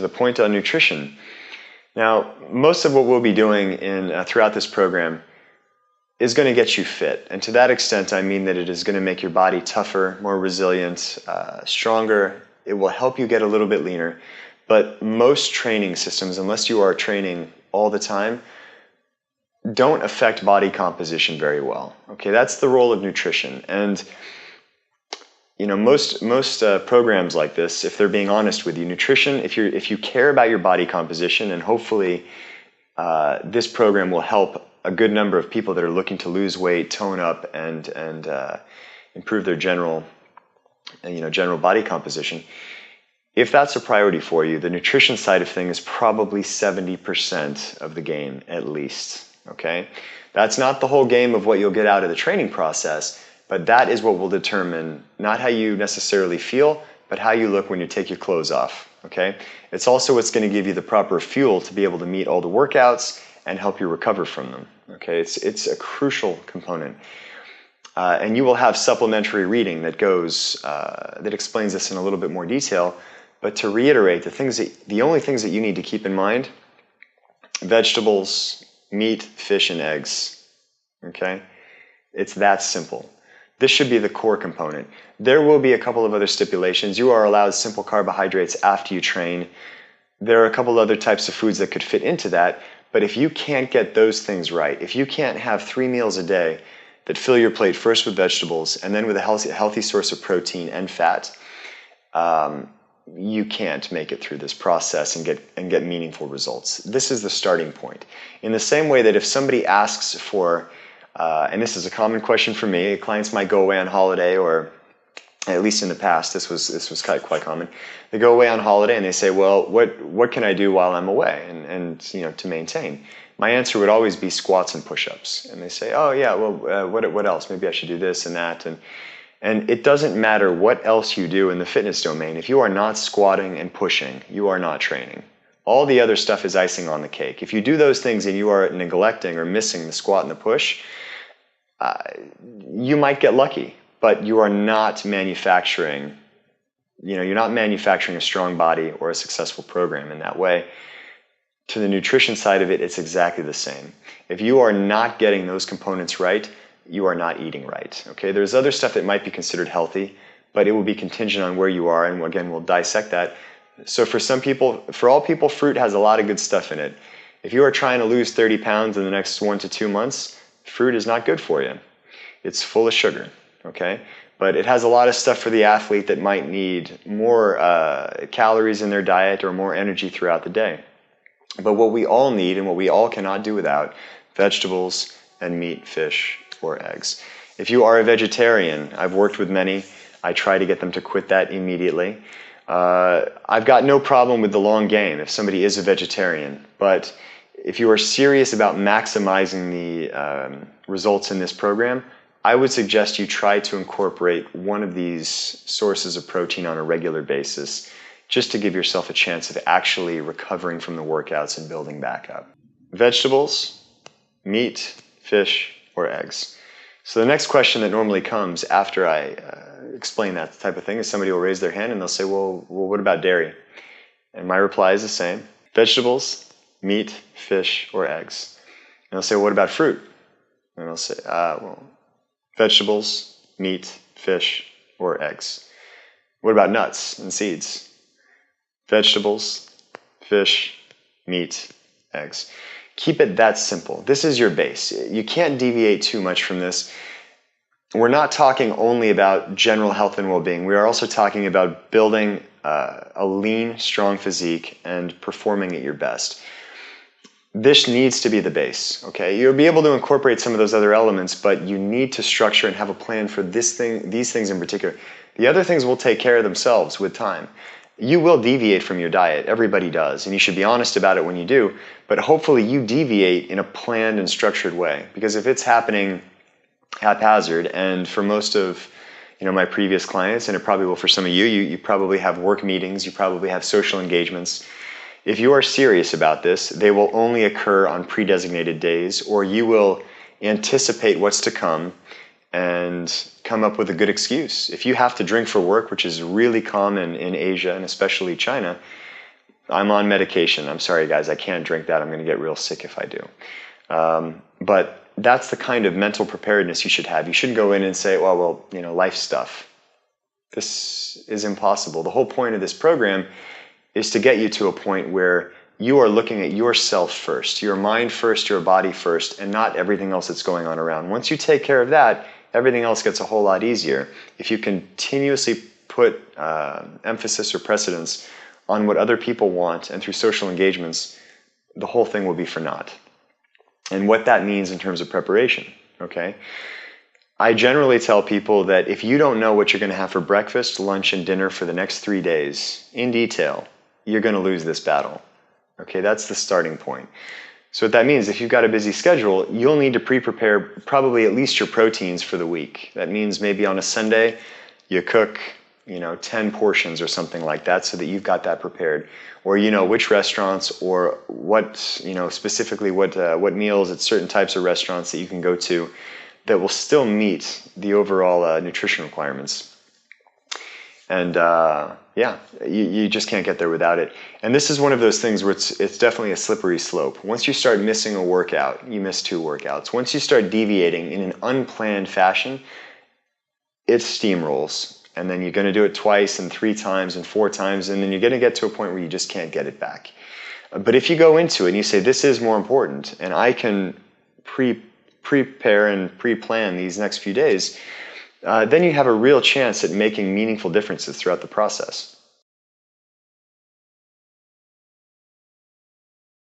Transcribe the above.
to the point on nutrition. Now, most of what we'll be doing throughout this program is going to get you fit. And to that extent, I mean that it is going to make your body tougher, more resilient, stronger. It will help you get a little bit leaner. But most training systems, unless you are training all the time, don't affect body composition very well. Okay, that's the role of nutrition. And most programs like this, if they're being honest with you, nutrition, if you care about your body composition, and hopefully this program will help a good number of people that are looking to lose weight, tone up, and improve their general body composition. If that's a priority for you, the nutrition side of things is probably 70% of the game at least. Okay, that's not the whole game of what you'll get out of the training process, but that is what will determine not how you necessarily feel, but how you look when you take your clothes off. Okay, it's also what's going to give you the proper fuel to be able to meet all the workouts and help you recover from them. Okay, it's a crucial component. And you will have supplementary reading that explains this in a little bit more detail. But to reiterate, the only things that you need to keep in mind: vegetables, meat, fish, and eggs. Okay, it's that simple. This should be the core component. There will be a couple of other stipulations. You are allowed simple carbohydrates after you train. There are a couple other types of foods that could fit into that. But if you can't get those things right, if you can't have 3 meals a day that fill your plate first with vegetables and then with a healthy source of protein and fat, you can't make it through this process and get meaningful results. This is the starting point. In the same way that if somebody asks for, and this is a common question for me, clients might go away on holiday, or at least in the past, this was quite common. They go away on holiday and they say, well, what can I do while I'm away and to maintain? My answer would always be squats and push-ups. And they say, oh yeah, well, what else? Maybe I should do this and that. And it doesn't matter what else you do in the fitness domain. If you are not squatting and pushing, you are not training. All the other stuff is icing on the cake. If you do those things and you are neglecting or missing the squat and the push, you might get lucky. But you are not manufacturing, you're not manufacturing a strong body or a successful program in that way. To the nutrition side of it, it's exactly the same. If you are not getting those components right, you are not eating right. Okay, there's other stuff that might be considered healthy, but it will be contingent on where you are, and again, we'll dissect that. So for all people, fruit has a lot of good stuff in it. If you are trying to lose 30 pounds in the next 1 to 2 months, fruit is not good for you. It's full of sugar. Okay, but it has a lot of stuff for the athlete that might need more calories in their diet or more energy throughout the day. But what we all need and what we all cannot do without: vegetables and meat, fish, or eggs. If you are a vegetarian, I've worked with many. I try to get them to quit that immediately. I've got no problem with the long game if somebody is a vegetarian, but if you are serious about maximizing the results in this program, I would suggest you try to incorporate one of these sources of protein on a regular basis, just to give yourself a chance of actually recovering from the workouts and building back up. Vegetables, meat, fish, or eggs. So the next question that normally comes after I explain that type of thing is somebody will raise their hand and they'll say, well, what about dairy? And my reply is the same: vegetables, meat, fish, or eggs. And they'll say, what about fruit? And I'll say, vegetables, meat, fish, or eggs. What about nuts and seeds? Vegetables, fish, meat, eggs. Keep it that simple. This is your base. You can't deviate too much from this. We're not talking only about general health and well-being. We are also talking about building a lean, strong physique and performing at your best. This needs to be the base, okay? You'll be able to incorporate some of those other elements, but you need to structure and have a plan for these things in particular. The other things will take care of themselves with time. You will deviate from your diet. Everybody does, and you should be honest about it when you do, but hopefully you deviate in a planned and structured way, because if it's happening haphazard, and for most of my previous clients, and it probably will for some of you, you probably have work meetings, you probably have social engagements. If you are serious about this, they will only occur on pre-designated days, or you will anticipate what's to come and come up with a good excuse. If you have to drink for work, which is really common in Asia and especially China, I'm on medication. I'm sorry, guys, I can't drink that. I'm going to get real sick if I do. But that's the kind of mental preparedness you should have. You shouldn't go in and say, well, life stuff. This is impossible. The whole point of this program is to get you to a point where you are looking at yourself first, your mind first, your body first, and not everything else that's going on around. Once you take care of that, everything else gets a whole lot easier. If you continuously put emphasis or precedence on what other people want and through social engagements, the whole thing will be for naught. And what that means in terms of preparation, okay? I generally tell people that if you don't know what you're going to have for breakfast, lunch, and dinner for the next 3 days in detail, you're going to lose this battle. Okay, that's the starting point. So what that means, if you've got a busy schedule, you'll need to pre-prepare probably at least your proteins for the week. That means maybe on a Sunday, you cook 10 portions or something like that so that you've got that prepared. Or which restaurants or what, specifically what meals at certain types of restaurants that you can go to that will still meet the overall nutrition requirements. And you just can't get there without it. And this is one of those things where it's definitely a slippery slope. Once you start missing a workout, you miss 2 workouts. Once you start deviating in an unplanned fashion, it steamrolls. And then you're going to do it twice and 3 times and 4 times, and then you're going to get to a point where you just can't get it back. But if you go into it and you say, this is more important, and I can prepare and pre-plan these next few days, then you have a real chance at making meaningful differences throughout the process.